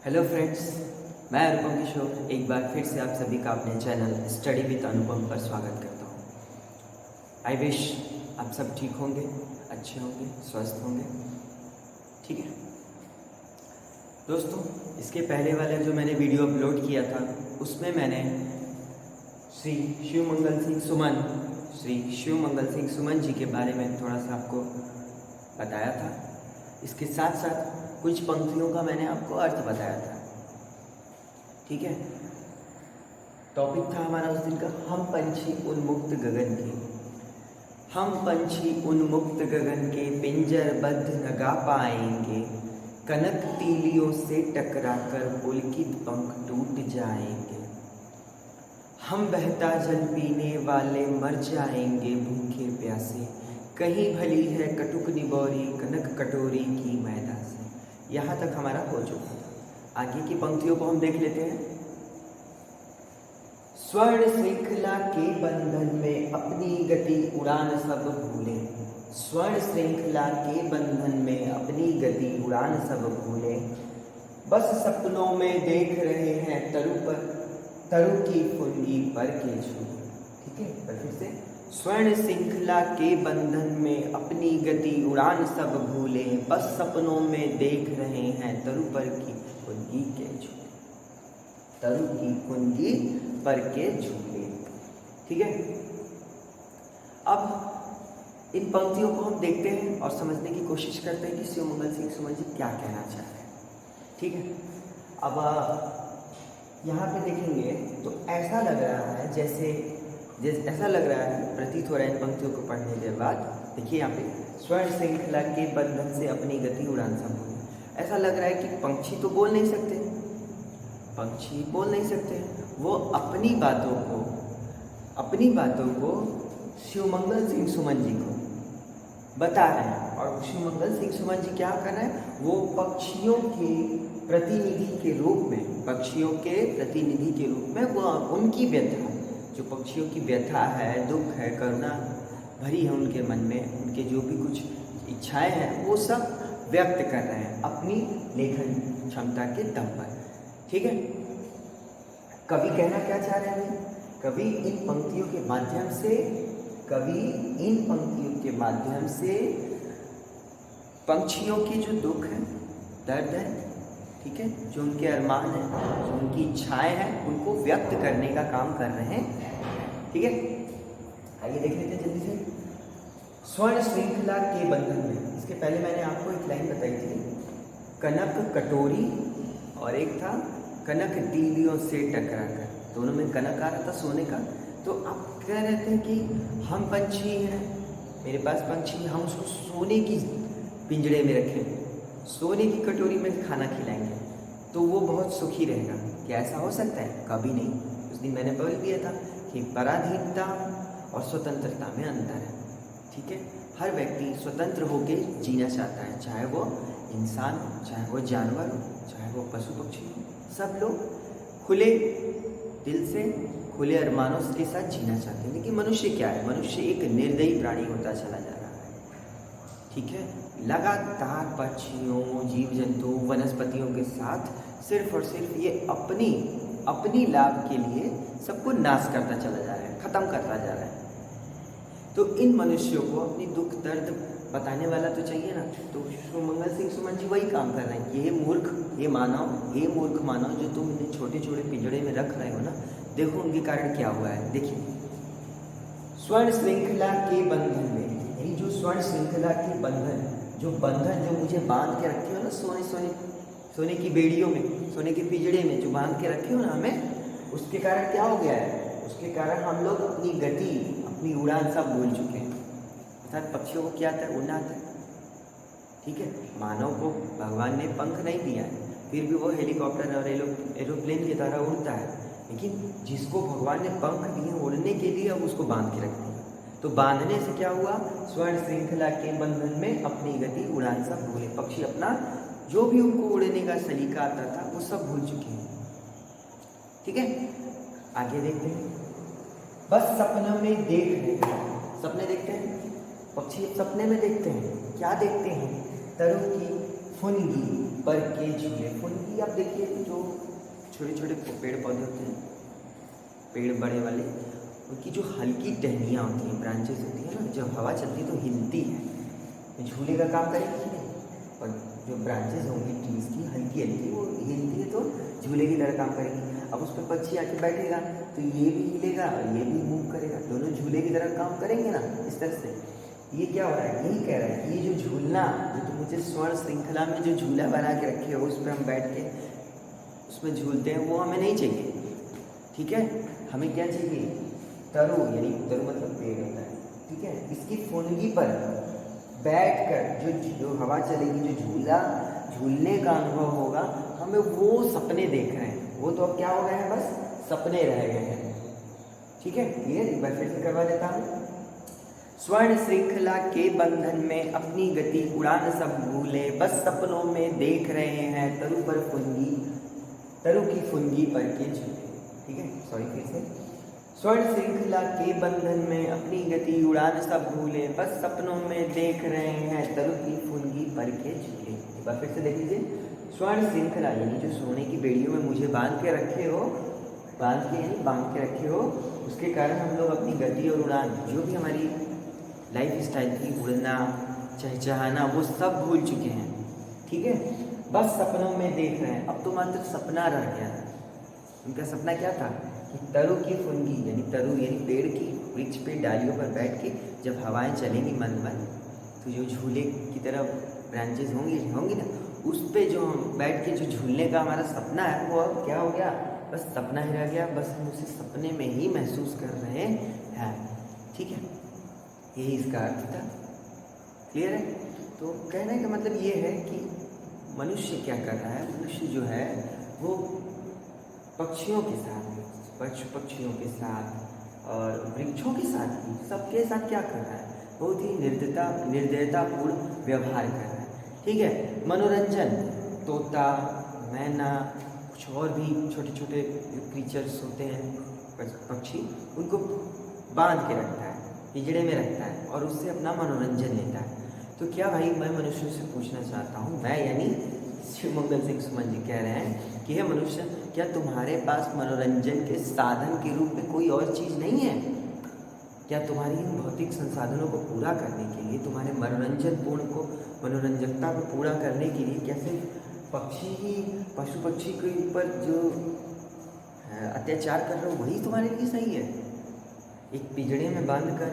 Hello friends, मैं अनुपम किशोर एक बार फिर से आप सभी का अपने चैनल स्टडी विद अनुपम पर स्वागत करता हूँ। आई विश आप सब ठीक होंगे, अच्छे होंगे, स्वस्थ होंगे। ठीक है दोस्तों, इसके पहले वाले जो मैंने वीडियो अपलोड किया था उसमें मैंने श्री शिव मंगल सिंह सुमन जी के बारे में थोड़ा सा आपको बताया था। इसके साथ साथ कुछ पंक्तियों का मैंने आपको अर्थ बताया था। ठीक है, टॉपिक था हमारा उस दिन का हम पंछी उन्मुक्त गगन के। हम पंछी उन्मुक्त गगन के पिंजरबद्ध न गा पाएंगे, कनक तीलियों से टकराकर पुलकित पंख टूट जाएंगे। हम बहता जल पीने वाले मर जाएंगे भूखे प्यासे, कहीं भली है कटुक निबोरी कनक कटोरी की मैदा से। यहाँ तक हमारा हो चुका था। आगे की पंक्तियों को हम देख लेते हैं। स्वर्ण श्रृंखला के बंधन में अपनी गति उड़ान सब भूले, स्वर्ण श्रृंखला के बंधन में अपनी गति उड़ान सब भूले, बस सपनों में देख रहे हैं तरु की फुल्ली पर के झूले। ठीक है, फिर से स्वर्ण श्रृंखला के बंधन में अपनी गति उड़ान सब भूले, बस सपनों में देख रहे हैं तरु पर की फुल्ली के झूले, तरु की फुल्ली पर के झूले। ठीक है, अब इन पंक्तियों को हम देखते हैं और समझने की कोशिश करते हैं कि शिव मंगल सिंह सुमन जी क्या कहना चाहते हैं। ठीक है, अब यहाँ पे देखेंगे तो ऐसा लग रहा है जैसे ऐसा लग रहा है, प्रतीत हो रहा है इन पंक्तियों को पढ़ने के बाद। देखिए यहाँ पे स्वर्ण श्रृंखला के बंधन से अपनी गति उड़ान सब भूले। ऐसा लग रहा है कि पंछी तो बोल नहीं सकते, पंछी बोल नहीं सकते, वो अपनी बातों को शिवमंगल सिंह सुमन जी को बता रहे हैं। और शिवमंगल सिंह सुमन जी क्या कर रहे हैं, वो पक्षियों के प्रतिनिधि के रूप में वो उनकी व्यथा, जो पक्षियों की व्यथा है, दुख है, करुणा भरी है उनके मन में, उनके जो भी कुछ इच्छाएं हैं वो सब व्यक्त कर रहे हैं अपनी लेखन क्षमता के दम पर। ठीक है, कवि कहना क्या चाह रहे हैं? कवि इन पंक्तियों के माध्यम से पंछियों की जो दुख है, दर्द है, ठीक है, जो उनके अरमान है, जो उनकी इच्छाएं हैं, उनको व्यक्त करने का काम कर रहे हैं। ठीक है, आइए देख लेते हैं जल्दी से। स्वर्ण श्रृंखला के बंधन में, इसके पहले मैंने आपको एक लाइन बताई थी, कनक कटोरी, और एक था कनक तीलियों से टकराकर। दोनों में कनक आ रहा था सोने का। तो आप कह रहे थे कि हम पंछी हैं, मेरे पास पंछी, हम उसको सोने की पिंजड़े में रखें, सोने की कटोरी में खाना खिलाएंगे तो वो बहुत सुखी रहेगा। क्या ऐसा हो सकता है? कभी नहीं। उस दिन मैंने बोल दिया था कि पराधीनता और स्वतंत्रता में अंतर है। ठीक है, हर व्यक्ति स्वतंत्र होकर जीना चाहता है, चाहे वो इंसान हो, चाहे वो जानवर हो, चाहे वो पशु पक्षी हो। सब लोग खुले दिल से, खुले अरमानों के साथ जीना चाहते हैं। लेकिन मनुष्य क्या है? मनुष्य एक निर्दयी प्राणी होता चला जा रहा है। ठीक है, लगातार पक्षियों, जीव जंतु, वनस्पतियों के साथ सिर्फ और सिर्फ ये अपनी लाभ के लिए सबको नाश करता चला जा रहा है, खत्म करता जा रहा है। तो इन मनुष्यों को अपनी दुख दर्द बताने वाला तो चाहिए ना। तो शिवमंगल सिंह सुमन जी वही काम कर रहे हैं। ये मूर्ख मानव जो तुम इन्हें छोटे छोटे पिंजड़े में रख रहे हो ना, देखो उनके कारण क्या हुआ है। देखिए, स्वर्ण श्रृंखला के बंधन में, यही जो स्वर्ण श्रृंखला के बंधन जो मुझे बांध के रखे हो ना, सोने की बेड़ियों में, सोने के पिंजड़े में जो बांध के रखे हो ना हमें, उसके कारण क्या हो गया है? उसके कारण हम लोग अपनी गति, अपनी उड़ान सब भूल चुके हैं। अर्थात पक्षियों को क्या आता है? उड़ना आता है। ठीक है, मानव को भगवान ने पंख नहीं दिया है, फिर भी वो हेलीकॉप्टर और एरोप्लेन की तरह उड़ता है। लेकिन जिसको भगवान ने पंख दिए उड़ने के लिए, अब उसको बांध के रख दिया। तो बांधने से क्या हुआ? स्वर्ण श्रृंखला के बंधन में अपनी गति उड़ान सब भूले। पक्षी अपना जो भी उनको उड़ने का सलीका आता था वो सब भूल चुके हैं। ठीक है, आगे देखते हैं। बस सपनों में देख रहे हैं, सपने देखते हैं, पक्षी सपने में देखते हैं। क्या देखते हैं? तरु की फुनगी, पर के झूले। फुनगी आप देखिए जो छोटे छोटे पेड़ पौधे होते हैं, पेड़ बड़े वाले, उनकी जो हल्की टहनियाँ होती हैं, ब्रांचेस होती हैं ना, जब हवा चलती है तो हिलती है, झूले का काम करेगी नहीं। और जो ब्रांचेस होंगी ट्रीज की हल्की हल्की, वो हिलती है तो झूले की तरह काम करेगी। अब उस पर पक्षी आके बैठेगा तो ये भी हिलेगा और ये भी मूव करेगा, दोनों झूले की तरह काम करेंगे ना, इस तरह से। ये क्या हो रहा है, यही कह रहा है कि ये जो झूलना, जो तुम मुझे स्वर्ण श्रृंखला में जो झूला बना के रखे हो, उस पर हम बैठ के उसमें झूलते हैं, वो हमें नहीं चाहिए। ठीक है, हमें क्या चाहिए, तरु, यानी तरु मतलब पेड़ होता है, ठीक है, इसकी फुनगी पर बैठकर जो हवा चलेगी, जो झूलने का अनुभव होगा, हमें वो सपने देख रहे हैं। वो तो अब क्या हो गए हैं, बस सपने रह गए हैं। ठीक है, क्लियर, एक बार फिर से करवा देता हूँ। स्वर्ण श्रृंखला के बंधन में अपनी गति उड़ान सब भूले, बस सपनों में देख रहे हैं तरु की फुनगी पर के झूले। ठीक है, सॉरी, फिर से। स्वर्ण श्रृंखला के बंधन में अपनी गति उड़ान सब भूले, बस सपनों में देख रहे हैं तरु की फुनगी पर के झूले। एक बार फिर से देख लीजिए। स्वर्ण श्रृंखला यानी जो सोने की बेड़ियों में मुझे बांध के रखे हो, उसके कारण हम लोग अपनी गति और उड़ान, जो भी हमारी लाइफ स्टाइल थी, उड़ना, चहचहाना, वो सब भूल चुके हैं। ठीक है, बस सपनों में देख रहे हैं। अब तो मात्र सपना रह गया है। उनका सपना क्या था कि तरु की फुनगी, यानी तरु यानी पेड़ की, वृक्ष पे डालियों पर बैठ के जब हवाएं चलेंगी मंद मंद, तो जो झूले की तरफ ब्रांचेस होंगी ना, उस पे जो हम बैठ के जो झूलने का हमारा सपना है, वो अब क्या हो गया, बस सपना ही रह गया। बस हम उसे सपने में ही महसूस कर रहे हैं। ठीक है, यही इसका अर्थ था। क्लियर है? तो कहने का मतलब ये है कि मनुष्य क्या कर रहा है, मनुष्य जो है वो पक्षियों के साथ, पक्षियों के साथ और वृक्षों के साथ भी, सबके साथ क्या कर रहा है, बहुत ही निर्दयतापूर्ण व्यवहार कर रहा है। ठीक है, मनोरंजन, तोता, मैना, कुछ और भी छोटे छोटे क्रीचर्स होते हैं, पक्षी, उनको बांध के रखता है, पिंजड़े में रखता है और उससे अपना मनोरंजन लेता है। तो क्या भाई, मैं मनुष्य से पूछना चाहता हूँ, मैं यानी शिवमंगल सिंह सुमन जी कह रहे हैं कि हे मनुष्य, क्या तुम्हारे पास मनोरंजन के साधन के रूप में कोई और चीज़ नहीं है? क्या तुम्हारी इन भौतिक संसाधनों को पूरा करने के लिए, तुम्हारे मनोरंजकता को पूरा करने के लिए क्या सिर्फ पक्षी ही, पशु पक्षी के ऊपर जो अत्याचार कर रहे हो वही तुम्हारे लिए सही है? एक पिंजड़े में बांध कर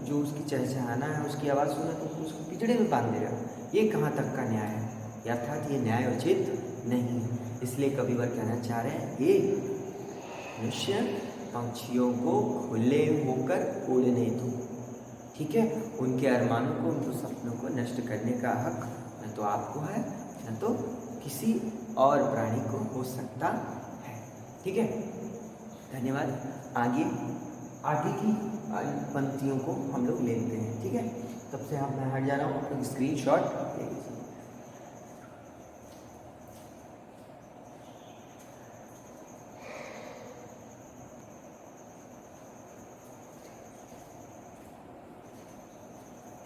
जो उसकी चहचहाना है, उसकी आवाज़ सुना तो उसको पिंजड़े में बांध दे रहा हो, ये कहाँ तक का न्याय है? अर्थात ये न्याय उचित नहीं है। इसलिए कविवर कहना चाह रहे हैं, हे मनुष्य, पंछियों को खुले होकर उड़ने दो। ठीक है, उनके अरमानों को, उनके सपनों को नष्ट करने का हक न तो आपको है, न तो किसी और प्राणी को हो सकता है। ठीक है, धन्यवाद। आगे की पंक्तियों को हम लोग लेते हैं। ठीक है, तब से मैं हट जा रहा हूँ, अपनी स्क्रीनशॉट ले लीजिए।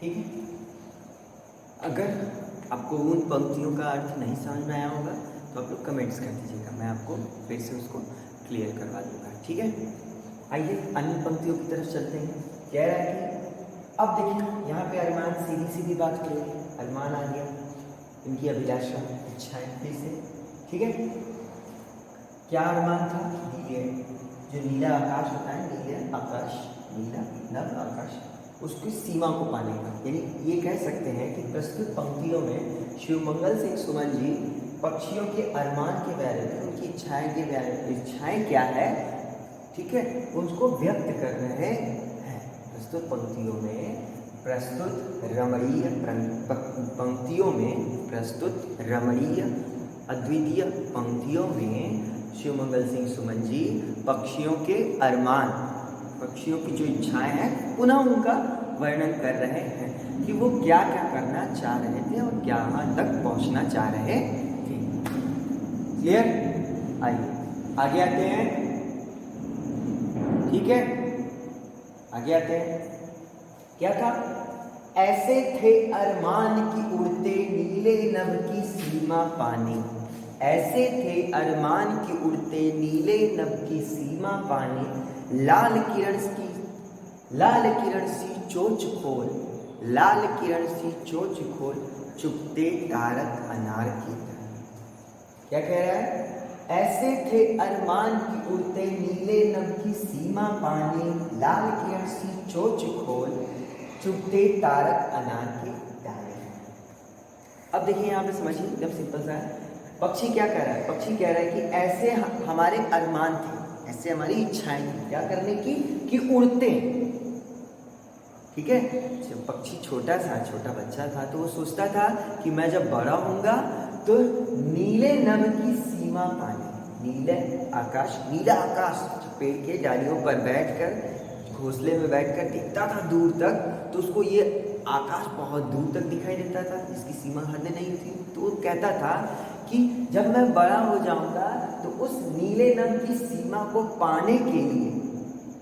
ठीक है, अगर आपको उन पंक्तियों का अर्थ नहीं समझ में आया होगा तो आप लोग कमेंट्स कर दीजिएगा, मैं आपको फिर से उसको क्लियर करवा दूंगा। ठीक है, आइए अन्य पंक्तियों की तरफ चलते हैं। कह रहा है कि अब देखिए यहाँ पे अरमान, सीधी सीधी बात करेंगे, अरमान आ गया, इनकी अभिलाषा, इच्छाएं फिर से। ठीक है, क्या अरमान था? जो नीला आकाश होता है, नीला आकाश, उसकी सीमा को पाने का। यानी ये कह सकते हैं कि प्रस्तुत पंक्तियों में शिवमंगल सिंह सुमन जी पक्षियों के अरमान के बारे में, उनकी इच्छाएं क्या है, ठीक है, उसको व्यक्त कर रहे हैं। प्रस्तुत पंक्तियों में रमणीय अद्वितीय पंक्तियों में शिवमंगल सिंह सुमन जी पक्षियों के अरमान, पक्षियों की जो इच्छाएं हैं, पुनः उनका वर्णन कर रहे हैं कि वो क्या क्या करना चाह रहे थे और कहाँ तक पहुंचना चाह रहे थे। क्लियर? आइए आगे आते हैं। ठीक है, आगे आते हैं। क्या था? ऐसे थे अरमान की उड़ते नीले नभ की सीमा पाने, ऐसे थे अरमान की उड़ते नीले नभ की सीमा पाने, लाल किरण सी चोच खोल, लाल किरण सी चोच खोल, चुपते तारक अनार की तरह। क्या कह रहा है? ऐसे थे अरमान की उड़ते नीले नभ की सीमा पाने, लाल किरण सी चोच खोल, चुपते तारक अनार के दाने। अब देखिए यहाँ पे समझिए, एकदम सिंपल सा है। पक्षी क्या कह रहा है? पक्षी कह रहा है कि ऐसे हमारे अरमान थे, ऐसे हमारी इच्छाएं थी क्या करने की, कि उड़ते। ठीक है, जब पक्षी छोटा बच्चा था तो वो सोचता था कि मैं जब बड़ा होऊंगा तो नीले नभ की सीमा पाने, नीला आकाश पेड़ के डालियों पर बैठकर, घोंसले में बैठकर देखता था दूर तक, तो उसको ये आकाश बहुत दूर तक दिखाई देता था, इसकी सीमा हद नहीं थी। तो वो कहता था कि जब मैं बड़ा हो जाऊंगा तो उस नीले नभ की सीमा को पाने के लिए,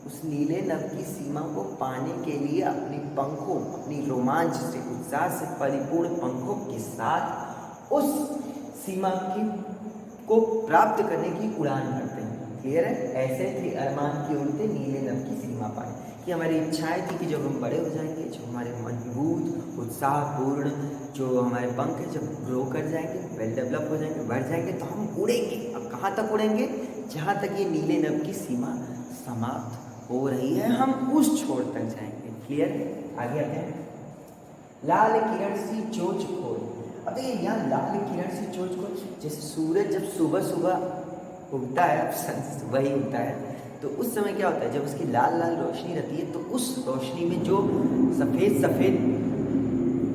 उस नीले नभ की सीमा को पाने के लिए अपने पंखों, अपनी रोमांच से, उत्साह से परिपूर्ण पंखों के साथ उस सीमा को प्राप्त करने की उड़ान भरते हैं। क्लियर है? ऐसे थे अरमान की उड़ते नीले नभ की सीमा पाए, कि हमारी इच्छाएं थी कि जब हम बड़े हो जाएंगे, जो हमारे मजबूत उत्साहपूर्ण जो हमारे पंख हैं जब ग्रो कर जाएंगे, वेल डेवलप हो जाएंगे, बढ़ जाएंगे, तो हम उड़ेंगे। अब कहाँ तक उड़ेंगे? जहाँ तक ये नीले नभ की सीमा समाप्त हो रही है, हम उस छोर तक जाएंगे। क्लियर? आगे आते हैं। लाल किरण सी चोच खोल। अब देखिए यहाँ लाल किरण सी चोच खोल, जैसे सूरज जब सुबह सुबह उगता है, अब सुबह ही उगता है, तो उस समय क्या होता है, जब उसकी लाल लाल रोशनी रहती है, तो उस रोशनी में जो सफ़ेद सफ़ेद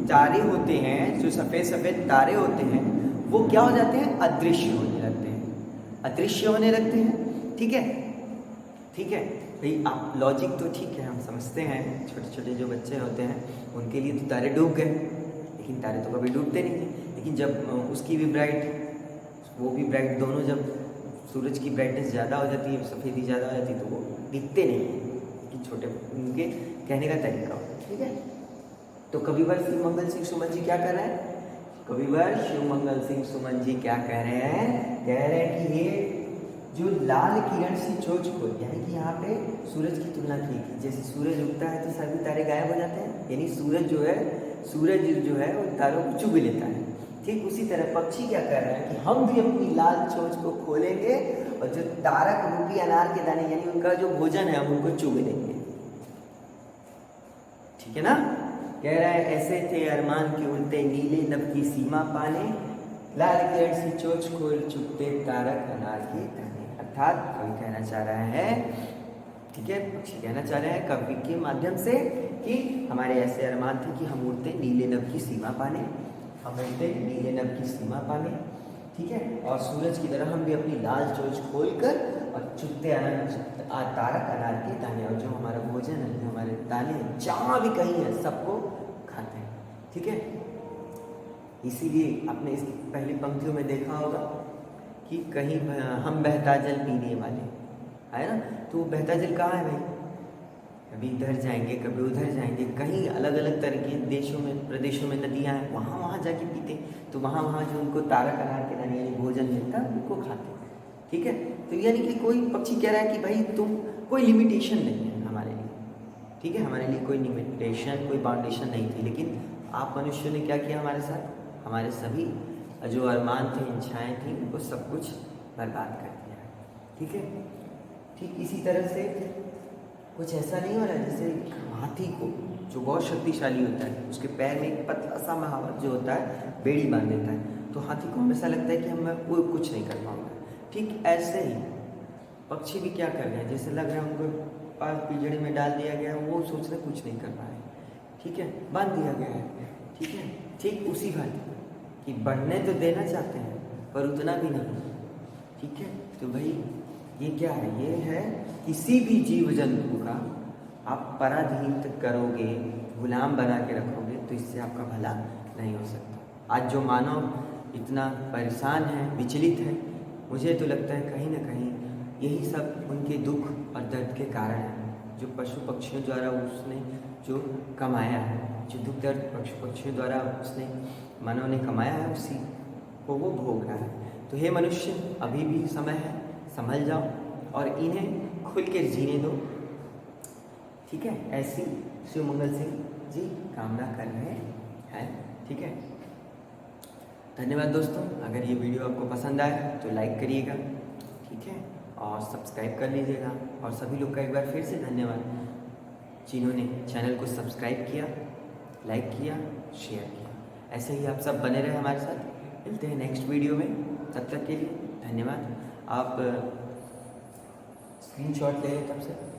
तारे होते हैं, जो सफ़ेद सफ़ेद तारे होते हैं, वो क्या हो जाते हैं? अदृश्य होने लगते हैं, अदृश्य होने लगते हैं। ठीक है, ठीक है भाई, आप लॉजिक तो ठीक है, हम समझते हैं, छोटे छोटे जो बच्चे होते हैं उनके लिए तो तारे डूब गए, लेकिन तारे तो कभी डूबते नहीं थे। लेकिन जब उसकी भी ब्राइट, वो भी ब्राइट, दोनों जब सूरज की ब्राइटनेस ज़्यादा हो जाती है, सफ़ेदी ज़्यादा हो जाती है, तो वो दिखते नहीं हैं, लेकिन छोटे उनके कहने का तरीका होता है। ठीक है, तो कविवर शिव मंगल सिंह सुमन जी क्या कर रहे हैं? कविवर शिव मंगल सिंह सुमन जी क्या कह रहे हैं? कह रहे हैं कि ये जो लाल किरण सी चोच खोल, यानी कि यहाँ पे सूरज की तुलना की थी, जैसे सूरज उगता है तो सभी तारे गायब हो जाते हैं, यानी सूरज जो है वो तारों को चुग लेता है। ठीक उसी तरह पक्षी क्या कर रहा है कि हम भी अपनी लाल चोच को खोलेंगे और जो तारक रूपी अनार के दाने, यानी उनका जो भोजन है, हम उनको चुग लेंगे। ठीक है ना? कह रहा है ऐसे थे अरमान के उड़ते नीले नभ की सीमा पाने, लाल किरण सी चोच खोल, चुगते तारक अनार के दाने। अर्थात कवि कहना चाह रहा है, ठीक है, पक्षी कहना चाह रहे हैं कवि के माध्यम से कि हमारे ऐसे अरमान थे कि हम उड़ते नीले नभ की सीमा पाने, हम उड़ते नीले नभ की सीमा पाने। ठीक है, और सूरज की तरह हम भी अपनी लाल चोच खोलकर और चुगते तारक अनार के दाने, और जो हमारा भोजन है, जो हमारे दाने जहाँ भी कहीं है, सबको खाते हैं। ठीक है, इसीलिए आपने इस पहली पंक्तियों में देखा होगा कि कहीं हम बहता जल पीने वाले है ना, तो बहता जल कहाँ है भाई? कभी इधर जाएंगे, कभी उधर जाएंगे, कहीं अलग अलग तरह के देशों में, प्रदेशों में नदियाँ हैं, वहाँ जाके पीते, तो वहाँ जो उनको तारक अनार के दाने यानी भोजन मिलता है उनको खाते। ठीक है, तो यानी कि कोई पक्षी कह रहा है कि भाई तुम, कोई लिमिटेशन नहीं है हमारे लिए। ठीक है, हमारे लिए कोई लिमिटेशन, कोई बाउंडेशन नहीं थी, लेकिन आप मनुष्यों ने क्या किया हमारे साथ? हमारे सभी जो अरमान थे, इच्छाएँ थी, उनको सब कुछ बर्बाद कर दिया। ठीक है, ठीक इसी तरह से कुछ ऐसा नहीं हो रहा है, जैसे हाथी को, जो बहुत शक्तिशाली होता है, उसके पैर में एक पतला सा महावत जो होता है बेड़ी बांध देता है, तो हाथी को हमेशा लगता है कि मैं वो कुछ नहीं कर पाऊंगा। ठीक ऐसे ही पक्षी भी क्या कर रहे हैं, जैसे लग रहा है उनको पास पिंजड़े में डाल दिया गया है, वो सोच रहे कुछ नहीं कर पा रहे। ठीक है, बांध दिया गया है। ठीक है, ठीक उसी बात कि बढ़ने तो देना चाहते हैं पर उतना भी नहीं। ठीक है, तो भाई ये क्या है? ये है किसी भी जीव जंतु का आप पराधीन करोगे, गुलाम बना के रखोगे, तो इससे आपका भला नहीं हो सकता। आज जो मानव इतना परेशान है, विचलित है, मुझे तो लगता है कहीं ना कहीं यही सब उनके दुख और दर्द के कारण है। जो पशु पक्षियों द्वारा उसने जो कमाया है, जो दुख दर्द पशु पक्षियों द्वारा उसने मानव ने कमाया है, उसी को वो भोग रहा है। तो हे मनुष्य, अभी भी समय है, संभल जाओ और इन्हें खुल के जीने दो, ठीक है। ऐसी शिवमंगल सिंह जी कामना कर रहे हैं, ठीक है। धन्यवाद दोस्तों। अगर ये वीडियो आपको पसंद आए तो लाइक करिएगा, ठीक है, और सब्सक्राइब कर लीजिएगा। और सभी लोग का एक बार फिर से धन्यवाद जिन्होंने चैनल को सब्सक्राइब किया, लाइक किया, शेयर किया। ऐसे ही आप सब बने रहे हमारे साथ। मिलते हैं नेक्स्ट वीडियो में, तब तक के लिए धन्यवाद। आप स्क्रीनशॉट ले लें तब से।